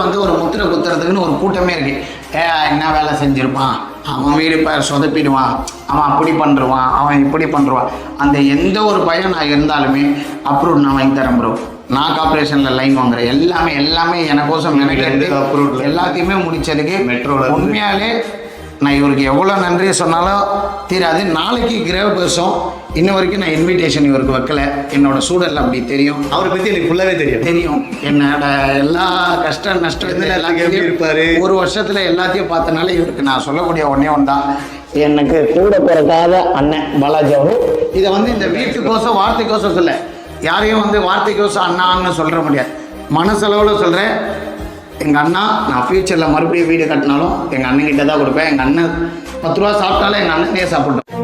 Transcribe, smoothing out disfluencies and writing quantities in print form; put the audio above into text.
வந்து ஒரு முத்திரை குத்துறதுக்குன்னு ஒரு கூட்டமே இருக்குது. என்ன வேலை செஞ்சுருப்பான், அவன் வீடு இப்போ சொதப்பிடுவான், அவன் அப்படி பண்ணுருவான், அவன் இப்படி பண்ணுருவான், அந்த எந்த ஒரு பையன் நான் இருந்தாலுமே அப்ரூவ் நான் வாங்கி தரேன் ப்ரோ. நான் கார்பரேஷனில் லைன் வாங்குறேன். எல்லாமே எனக்கோசம் எல்லாத்தையுமே முடிச்சதுக்கு மெட்ரோவில் உண்மையாலே நான் இவருக்கு எவ்வளோ நன்றி சொன்னாலும் தீராது. நாளைக்கு கிரக பேசும். இன்ன வரைக்கும் நான் இன்விடேஷன் இவருக்கு வைக்கல. என்னோட சூழல் அப்படி தெரியும். அவரை பற்றி எனக்கு ஃபுல்லாகவே தெரியும். என்னோட எல்லா கஷ்ட நஷ்டம் எல்லாத்தையும் இருப்பார். ஒரு வருஷத்தில் எல்லாத்தையும் பார்த்தனால இவருக்கு நான் சொல்லக்கூடிய ஒன்றே ஒன்று தான், எனக்கு கூட பிறக்காத அண்ணன் பாலாஜி அவரும். இதை வந்து இந்த வீட்டுக்கோசம் வார்த்தைக்கோசம் சொல்ல, யாரையும் வந்து வார்த்தைக்கோசம் அண்ணான்னு சொல்ல முடியாது. மனசளவில் சொல்கிறேன். எங்கள் அண்ணா நான் ஃப்யூச்சரில் மறுபடியும் வீடு கட்டினாலும் எங்கள் அண்ணன்கிட்ட தான் கொடுப்பேன். எங்கள் அண்ணன் 10 ரூபா சாப்பிட்டாலும் எங்கள் அண்ணனே சாப்பிட்டோம்.